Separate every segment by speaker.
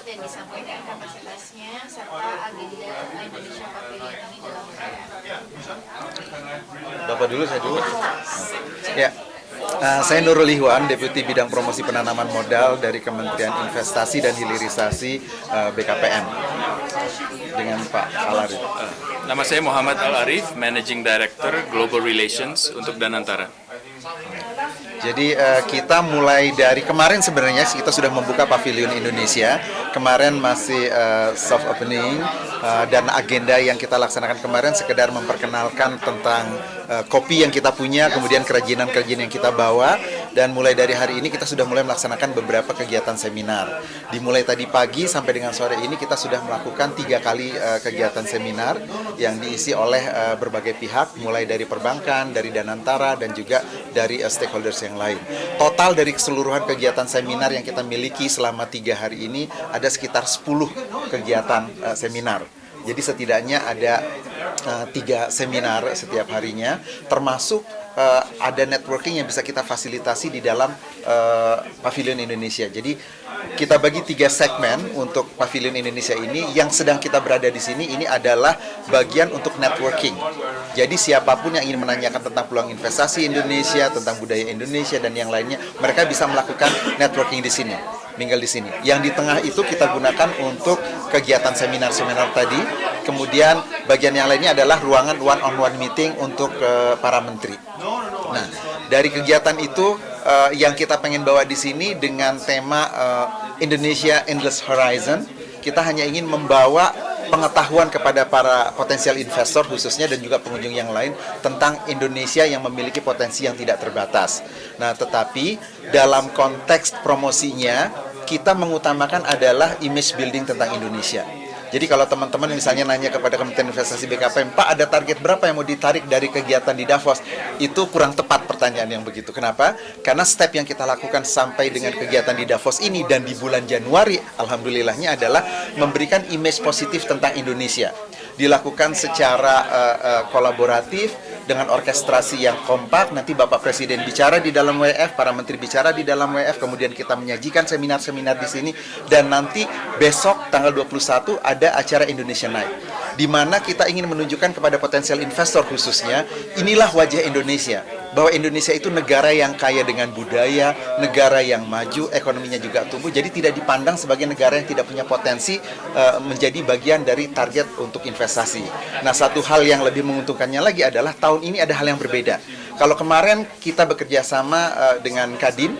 Speaker 1: dan disampaikan kapasitasnya serta agenda Indonesia Pavilion ini dalam
Speaker 2: Bapak dulu, saya dulu. Ya, saya Nurul Ihwan, Deputi Bidang Promosi Penanaman Modal dari Kementerian Investasi dan Hilirisasi BKPM dengan Pak Al-Arif.
Speaker 3: Nama saya Muhammad Al-Arif, Managing Director Global Relations untuk Danantara.
Speaker 2: Jadi kita mulai dari kemarin sebenarnya kita sudah membuka Pavilion Indonesia. Kemarin masih soft opening dan agenda yang kita laksanakan kemarin sekedar memperkenalkan tentang kopi yang kita punya, kemudian kerajinan-kerajinan yang kita bawa, dan mulai dari hari ini kita sudah mulai melaksanakan beberapa kegiatan seminar. Dimulai tadi pagi sampai dengan sore ini kita sudah melakukan 3 kali kegiatan seminar yang diisi oleh berbagai pihak, mulai dari perbankan, dari Danantara, dan juga dari stakeholders yang lain. Total dari keseluruhan kegiatan seminar yang kita miliki selama 3 hari ini ada sekitar 10 kegiatan seminar. Jadi setidaknya ada 3 seminar setiap harinya, termasuk ada networking yang bisa kita fasilitasi di dalam Pavilion Indonesia. Jadi kita bagi 3 segmen untuk Pavilion Indonesia ini. Yang sedang kita berada di sini ini adalah bagian untuk networking. Jadi siapapun yang ingin menanyakan tentang peluang investasi Indonesia, tentang budaya Indonesia dan yang lainnya, mereka bisa melakukan networking di sini, tinggal di sini. Yang di tengah itu kita gunakan untuk kegiatan seminar-seminar tadi. Kemudian bagian yang lainnya adalah ruangan one-on-one meeting untuk para menteri. Nah, dari kegiatan itu yang kita pengen bawa di sini dengan tema Indonesia Endless Horizon, kita hanya ingin membawa pengetahuan kepada para potensial investor khususnya dan juga pengunjung yang lain tentang Indonesia yang memiliki potensi yang tidak terbatas. Nah, tetapi dalam konteks promosinya kita mengutamakan adalah image building tentang Indonesia. Jadi kalau teman-teman misalnya nanya kepada Kementerian Investasi BKPM, Pak ada target berapa yang mau ditarik dari kegiatan di Davos? Itu kurang tepat pertanyaan yang begitu. Kenapa? Karena step yang kita lakukan sampai dengan kegiatan di Davos ini dan di bulan Januari, alhamdulillahnya adalah memberikan image positif tentang Indonesia. Dilakukan secara kolaboratif dengan orkestrasi yang kompak. Nanti Bapak Presiden bicara di dalam WF, para menteri bicara di dalam WF, kemudian kita menyajikan seminar-seminar di sini, dan nanti besok tanggal 21 ada acara Indonesia Night, di mana kita ingin menunjukkan kepada potensial investor khususnya, inilah wajah Indonesia, bahwa Indonesia itu negara yang kaya dengan budaya, negara yang maju, ekonominya juga tumbuh, jadi tidak dipandang sebagai negara yang tidak punya potensi menjadi bagian dari target untuk investasi. Nah, satu hal yang lebih menguntungkannya lagi adalah tahun ini ada hal yang berbeda. Kalau kemarin kita bekerja sama dengan Kadin,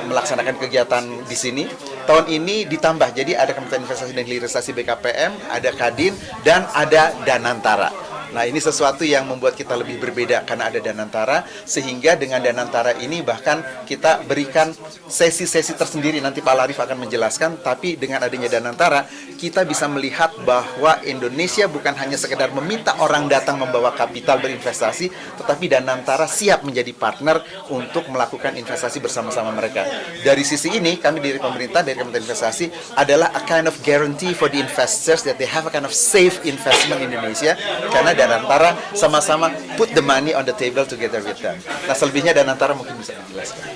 Speaker 2: melaksanakan kegiatan di sini. Tahun ini ditambah, jadi ada Kementerian Investasi dan Hilirisasi BKPM, ada Kadin, dan ada Danantara. Nah, ini sesuatu yang membuat kita lebih berbeda karena ada Danantara, sehingga dengan Danantara ini bahkan kita berikan sesi-sesi tersendiri, nanti Pak Al-Arif akan menjelaskan, tapi dengan adanya Danantara, kita bisa melihat bahwa Indonesia bukan hanya sekedar meminta orang datang membawa kapital berinvestasi, tetapi Danantara siap menjadi partner untuk melakukan investasi bersama-sama mereka. Dari sisi ini, kami dari pemerintah, dari Kementerian Investasi, adalah a kind of guarantee for the investors that they have a kind of safe investment in Indonesia, karena Danantara sama-sama put the money on the table together with them. Nah, selebihnya Danantara mungkin bisa menjelaskan.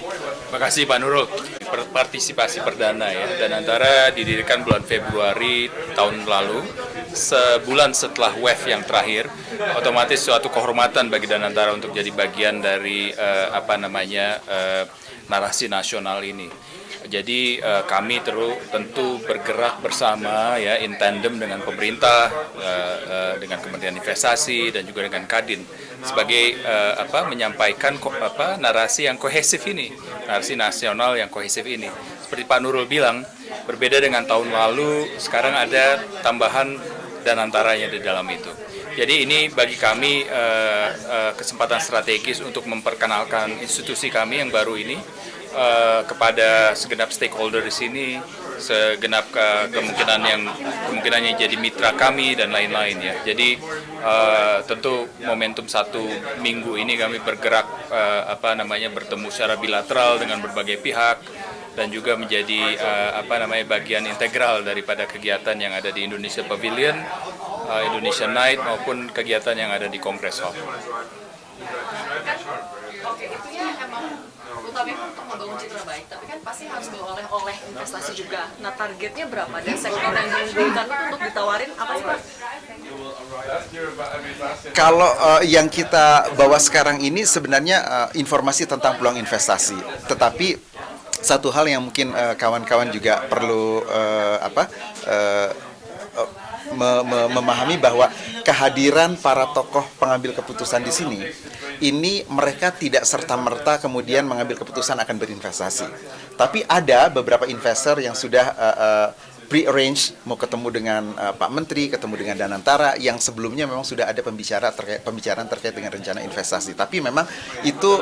Speaker 3: Terima kasih Pak Nurul. Partisipasi perdana ya, Danantara didirikan bulan Februari tahun lalu, sebulan setelah WEF yang terakhir. Otomatis suatu kehormatan bagi Danantara untuk jadi bagian dari narasi nasional ini. Jadi kami tentu bergerak bersama ya, in tandem dengan pemerintah, dengan Kementerian Investasi dan juga dengan Kadin sebagai menyampaikan narasi yang kohesif ini, narasi nasional yang kohesif ini. Seperti Pak Nurul bilang, berbeda dengan tahun lalu, sekarang ada tambahan Danantaranya di dalam itu. Jadi ini bagi kami kesempatan strategis untuk memperkenalkan institusi kami yang baru ini kepada segenap stakeholder di sini, segenap kemungkinannya jadi mitra kami dan lain-lain ya. Jadi tentu momentum 1 minggu ini kami bergerak bertemu secara bilateral dengan berbagai pihak dan juga menjadi bagian integral daripada kegiatan yang ada di Indonesia Pavilion, Indonesia Night maupun kegiatan yang ada di Congress Hall.
Speaker 1: Oke, itu ya emang utamanya untuk membangun citra baik, tapi kan pas
Speaker 4: pasti harus bawa oleh investasi juga. Nah, targetnya berapa? Dan sektor yang diunggulkan itu untuk ditawarin apa sih, Pak?
Speaker 2: Kalau yang kita bawa sekarang ini sebenarnya informasi tentang peluang investasi, tetapi satu hal yang mungkin kawan-kawan juga perlu memahami bahwa kehadiran para tokoh pengambil keputusan di sini ini mereka tidak serta-merta kemudian mengambil keputusan akan berinvestasi. Tapi ada beberapa investor yang sudah pre-arrange mau ketemu dengan Pak Menteri, ketemu dengan Danantara yang sebelumnya memang sudah ada pembicaraan terkait dengan rencana investasi. Tapi memang itu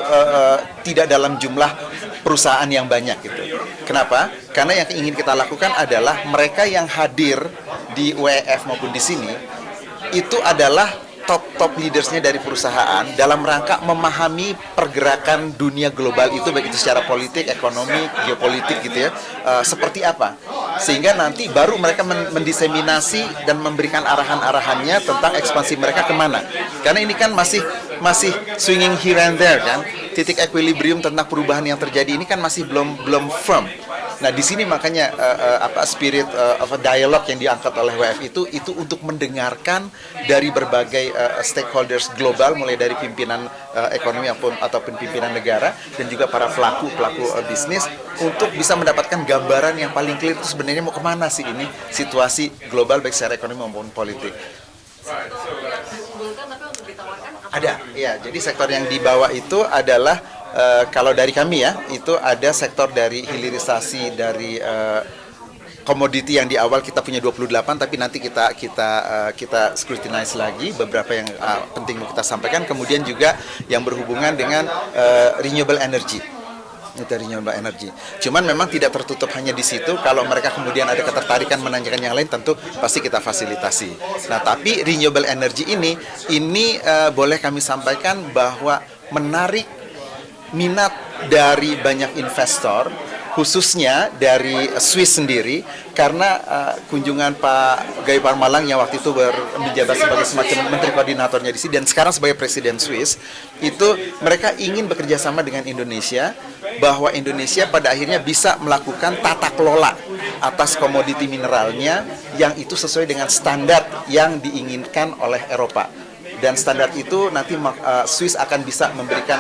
Speaker 2: tidak dalam jumlah perusahaan yang banyak gitu. Kenapa? Karena yang ingin kita lakukan adalah mereka yang hadir di WEF maupun di sini itu adalah top leadersnya dari perusahaan dalam rangka memahami pergerakan dunia global itu, baik itu secara politik, ekonomi, geopolitik gitu ya, seperti apa, sehingga nanti baru mereka mendiseminasi dan memberikan arahan-arahannya tentang ekspansi mereka kemana. Karena ini kan masih swinging here and there kan, titik equilibrium tentang perubahan yang terjadi ini kan masih belum firm. Nah, di sini makanya spirit of a dialogue yang diangkat oleh WF itu untuk mendengarkan dari berbagai stakeholders global, mulai dari pimpinan ekonomi ataupun pimpinan negara dan juga para pelaku bisnis, untuk bisa mendapatkan gambaran yang paling clear itu sebenarnya mau kemana sih ini situasi global baik secara ekonomi maupun politik. Ada, ya. Jadi sektor yang dibawa itu adalah kalau dari kami ya, itu ada sektor dari hilirisasi dari komoditi yang di awal kita punya 28, tapi nanti kita scrutinize lagi beberapa yang penting mau kita sampaikan. Kemudian juga yang berhubungan dengan renewable energy. Itu renewable energy. Cuman memang tidak tertutup hanya di situ. Kalau mereka kemudian ada ketertarikan menanyakan yang lain, tentu pasti kita fasilitasi. Nah, tapi renewable energy ini boleh kami sampaikan bahwa menarik minat dari banyak investor, khususnya dari Swiss sendiri, karena kunjungan Pak Guy Parmalang yang waktu itu menjabat sebagai semacam menteri koordinatornya di sini dan sekarang sebagai presiden Swiss, itu mereka ingin bekerja sama dengan Indonesia, bahwa Indonesia pada akhirnya bisa melakukan tata kelola atas komoditi mineralnya yang itu sesuai dengan standar yang diinginkan oleh Eropa. Dan standar itu nanti Swiss akan bisa memberikan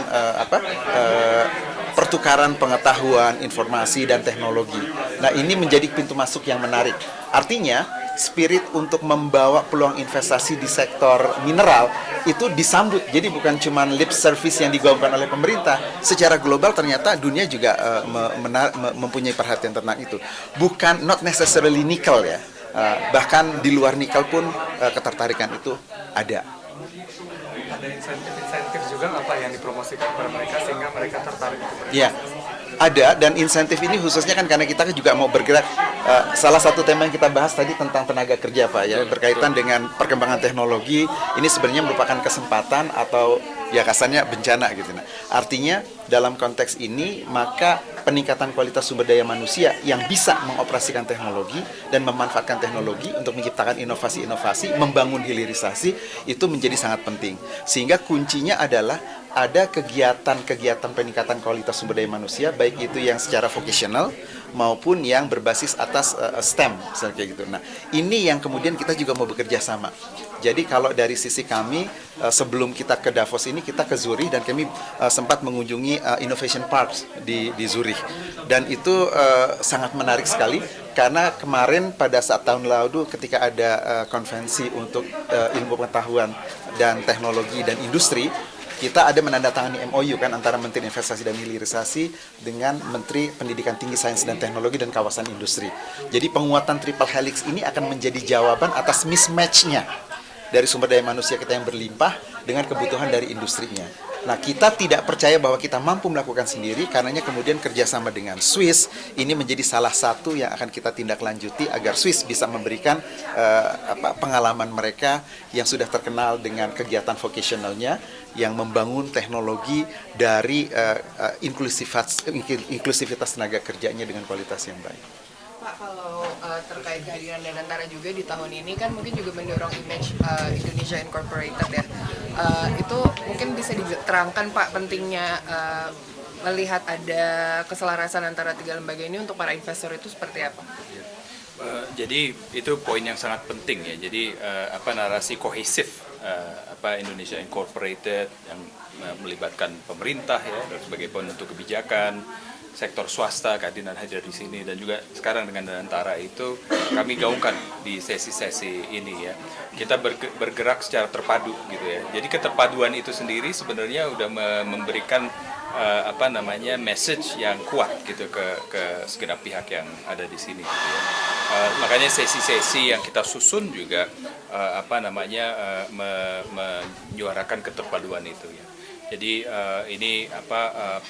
Speaker 2: pertukaran pengetahuan, informasi, dan teknologi. Nah, ini menjadi pintu masuk yang menarik. Artinya, spirit untuk membawa peluang investasi di sektor mineral itu disambut. Jadi bukan cuma lip service yang digaungkan oleh pemerintah. Secara global ternyata dunia juga mempunyai perhatian tentang itu. Bukan, not necessarily nikel ya. Bahkan di luar nikel pun ketertarikan itu ada.
Speaker 5: Ada insentif juga apa yang dipromosikan kepada mereka sehingga mereka tertarik untuk berinvestasi?
Speaker 2: Iya, ada, dan insentif ini khususnya kan karena kita juga mau bergerak. Salah satu tema yang kita bahas tadi tentang tenaga kerja, Pak, ya, berkaitan dengan perkembangan teknologi. Ini sebenarnya merupakan kesempatan atau ya kasarnya bencana gitu. Nah, artinya dalam konteks ini maka peningkatan kualitas sumber daya manusia yang bisa mengoperasikan teknologi dan memanfaatkan teknologi untuk menciptakan inovasi-inovasi, membangun hilirisasi itu menjadi sangat penting. Sehingga kuncinya adalah ada kegiatan-kegiatan peningkatan kualitas sumber daya manusia, baik itu yang secara vocational maupun yang berbasis atas STEM, misalnya kayak gitu. Nah, ini yang kemudian kita juga mau bekerja sama. Jadi kalau dari sisi kami, sebelum kita ke Davos ini, kita ke Zurich dan kami sempat mengunjungi Innovation Parks di Zurich. Dan itu sangat menarik sekali, karena kemarin pada saat tahun lalu ketika ada konvensi untuk ilmu pengetahuan dan teknologi dan industri, kita ada menandatangani MOU kan antara Menteri Investasi dan Hilirisasi dengan Menteri Pendidikan Tinggi Sains dan Teknologi dan Kawasan Industri. Jadi penguatan triple helix ini akan menjadi jawaban atas mismatch-nya dari sumber daya manusia kita yang berlimpah dengan kebutuhan dari industrinya. Nah, kita tidak percaya bahwa kita mampu melakukan sendiri, karenanya kemudian kerjasama dengan Swiss ini menjadi salah satu yang akan kita tindak lanjuti agar Swiss bisa memberikan pengalaman mereka yang sudah terkenal dengan kegiatan vocationalnya yang membangun teknologi dari inklusivitas tenaga kerjanya dengan kualitas yang baik.
Speaker 6: Pak, kalau terkait kehadiran Danantara juga di tahun ini kan mungkin juga mendorong image Indonesia Incorporated ya. Itu mungkin bisa diterangkan Pak pentingnya melihat ada keselarasan antara tiga lembaga ini untuk para investor itu seperti apa?
Speaker 3: Jadi itu poin yang sangat penting ya. Jadi narasi kohesif Indonesia Incorporated yang melibatkan pemerintah ya sebagai penentu kebijakan, sektor swasta keadilan hadir di sini, dan juga sekarang dengan Danantara itu kami gaungkan di sesi-sesi ini ya. Kita bergerak secara terpadu gitu ya. Jadi keterpaduan itu sendiri sebenarnya udah memberikan message yang kuat gitu ke segenap pihak yang ada di sini gitu ya. Makanya sesi-sesi yang kita susun juga menyuarakan keterpaduan itu ya. Jadi ini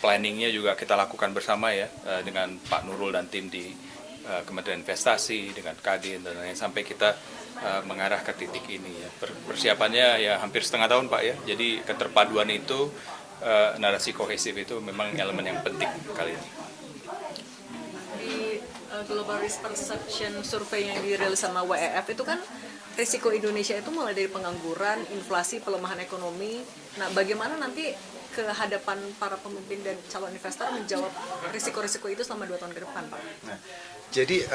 Speaker 3: planningnya juga kita lakukan bersama ya dengan Pak Nurul dan tim di Kementerian Investasi dengan Kadin dan lain sampai kita mengarah ke titik ini ya. Persiapannya ya hampir setengah tahun Pak ya. Jadi keterpaduan itu narasi kohesif itu memang elemen yang penting kali ini.
Speaker 4: Di Global Risk Perception Survey yang dirilis sama WEF itu kan risiko Indonesia itu mulai dari pengangguran, inflasi, pelemahan ekonomi. Nah, bagaimana nanti ke hadapan para pemimpin dan calon investor menjawab risiko-risiko itu selama 2 tahun ke depan, Pak?
Speaker 2: Nah, jadi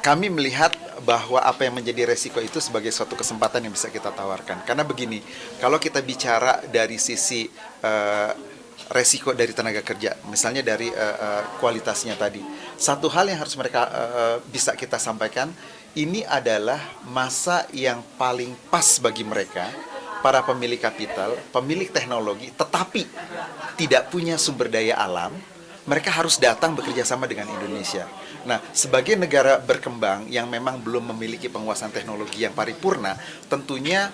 Speaker 2: kami melihat bahwa apa yang menjadi resiko itu sebagai suatu kesempatan yang bisa kita tawarkan. Karena begini, kalau kita bicara dari sisi resiko dari tenaga kerja, misalnya dari kualitasnya tadi, satu hal yang harus mereka bisa kita sampaikan, ini adalah masa yang paling pas bagi mereka, para pemilik kapital, pemilik teknologi, tetapi tidak punya sumber daya alam. Mereka harus datang bekerja sama dengan Indonesia. Nah, sebagai negara berkembang yang memang belum memiliki penguasaan teknologi yang paripurna, tentunya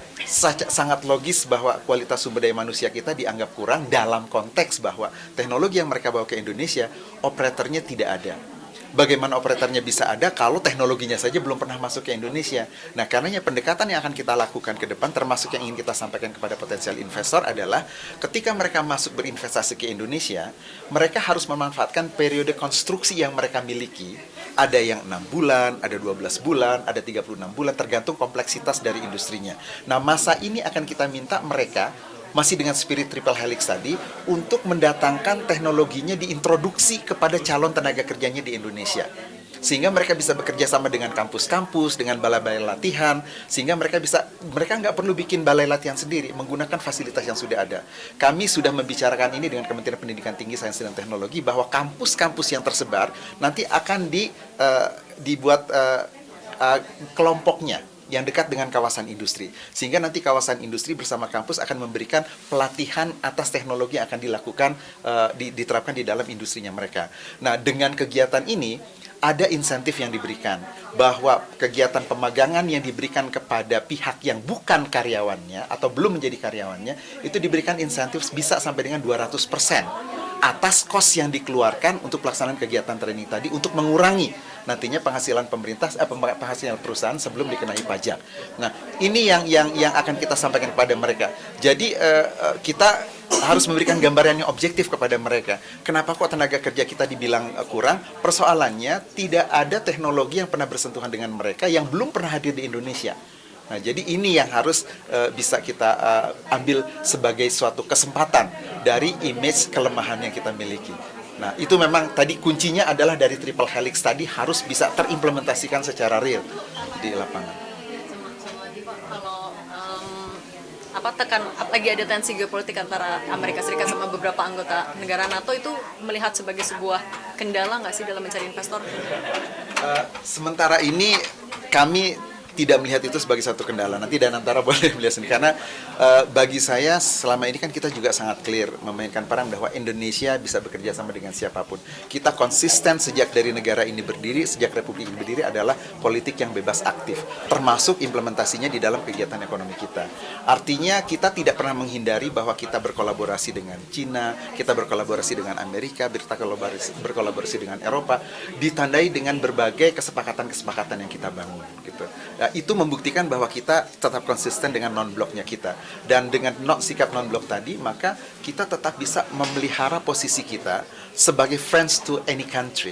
Speaker 2: sangat logis bahwa kualitas sumber daya manusia kita dianggap kurang dalam konteks bahwa teknologi yang mereka bawa ke Indonesia, operatornya tidak ada. Bagaimana operatornya bisa ada kalau teknologinya saja belum pernah masuk ke Indonesia? Nah, karenanya pendekatan yang akan kita lakukan ke depan, termasuk yang ingin kita sampaikan kepada potensial investor adalah ketika mereka masuk berinvestasi ke Indonesia, mereka harus memanfaatkan periode konstruksi yang mereka miliki. Ada yang 6 bulan, ada 12 bulan, ada 36 bulan, tergantung kompleksitas dari industrinya. Nah, masa ini akan kita minta mereka masih dengan spirit triple helix tadi, untuk mendatangkan teknologinya diintroduksi kepada calon tenaga kerjanya di Indonesia. Sehingga mereka bisa bekerja sama dengan kampus-kampus, dengan balai-balai latihan, sehingga mereka nggak perlu bikin balai latihan sendiri, menggunakan fasilitas yang sudah ada. Kami sudah membicarakan ini dengan Kementerian Pendidikan Tinggi, Sains dan Teknologi, bahwa kampus-kampus yang tersebar nanti akan dibuat kelompoknya yang dekat dengan kawasan industri. Sehingga nanti kawasan industri bersama kampus akan memberikan pelatihan atas teknologi yang akan dilakukan, diterapkan di dalam industrinya mereka. Nah, dengan kegiatan ini, ada insentif yang diberikan. Bahwa kegiatan pemagangan yang diberikan kepada pihak yang bukan karyawannya, atau belum menjadi karyawannya, itu diberikan insentif bisa sampai dengan 200% atas kos yang dikeluarkan untuk pelaksanaan kegiatan training tadi, untuk mengurangi nantinya penghasilan penghasilan perusahaan sebelum dikenai pajak. Nah, ini yang akan kita sampaikan kepada mereka. Jadi kita harus memberikan gambaran yang objektif kepada mereka. Kenapa kok tenaga kerja kita dibilang kurang? Persoalannya tidak ada teknologi yang pernah bersentuhan dengan mereka yang belum pernah hadir di Indonesia. Nah, jadi ini yang harus bisa kita ambil sebagai suatu kesempatan dari image kelemahan yang kita miliki. Nah, itu memang tadi kuncinya adalah dari triple helix tadi harus bisa terimplementasikan secara real di lapangan.
Speaker 4: Sama lagi Pak, kalau lagi ada tensi geopolitik antara Amerika Serikat sama beberapa anggota negara NATO, itu melihat sebagai sebuah kendala nggak sih dalam mencari investor?
Speaker 2: Sementara ini kami tidak melihat itu sebagai satu kendala. Nanti Danantara boleh melihat sendiri. Karena bagi saya selama ini kan kita juga sangat clear memainkan peran bahwa Indonesia bisa bekerja sama dengan siapapun. Kita konsisten sejak dari negara ini berdiri, sejak Republik ini berdiri adalah politik yang bebas aktif. Termasuk implementasinya di dalam kegiatan ekonomi kita. Artinya kita tidak pernah menghindari bahwa kita berkolaborasi dengan Cina, kita berkolaborasi dengan Amerika, kita berkolaborasi dengan Eropa, ditandai dengan berbagai kesepakatan-kesepakatan yang kita bangun. Gitu. Nah, itu membuktikan bahwa kita tetap konsisten dengan non-bloknya kita. Dan dengan sikap non-blok tadi, maka kita tetap bisa memelihara posisi kita sebagai friends to any country.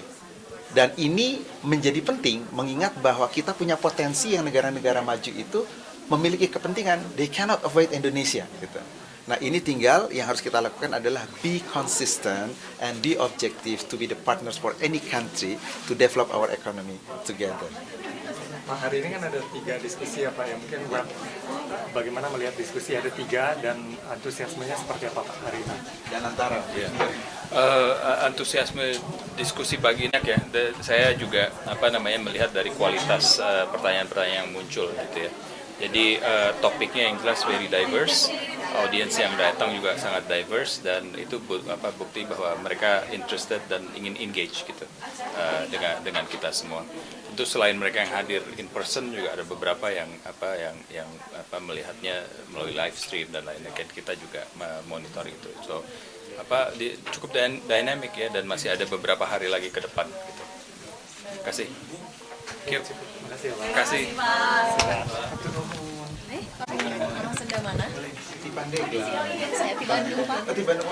Speaker 2: Dan ini menjadi penting mengingat bahwa kita punya potensi yang negara-negara maju itu memiliki kepentingan. They cannot avoid Indonesia. Gitu. Nah, ini tinggal yang harus kita lakukan adalah be consistent and be objective to be the partners for any country to develop our economy together.
Speaker 5: Pak, hari ini kan ada 3 diskusi ya Pak, ya mungkin buat bagaimana melihat diskusi ada 3 dan antusiasmenya seperti apa Pak hari ini?
Speaker 2: Dan antara
Speaker 3: antusiasme diskusi pagi ini ya, saya juga melihat dari kualitas pertanyaan-pertanyaan yang muncul gitu ya. Jadi topiknya yang jelas very diverse, audiens yang datang juga sangat diverse, dan itu bukti bahwa mereka interested dan ingin engage gitu dengan kita semua. Tentu selain mereka yang hadir in person, juga ada beberapa yang melihatnya melalui live stream dan lain-lain. Kita juga monitor itu. So cukup dynamic ya, dan masih ada beberapa hari lagi ke depan gitu. Terima kasih. Terima kasih.
Speaker 1: Orang Senda mana?
Speaker 2: di Pandeglang.
Speaker 1: Saya di Bandung, Pak.
Speaker 2: Di Bandung.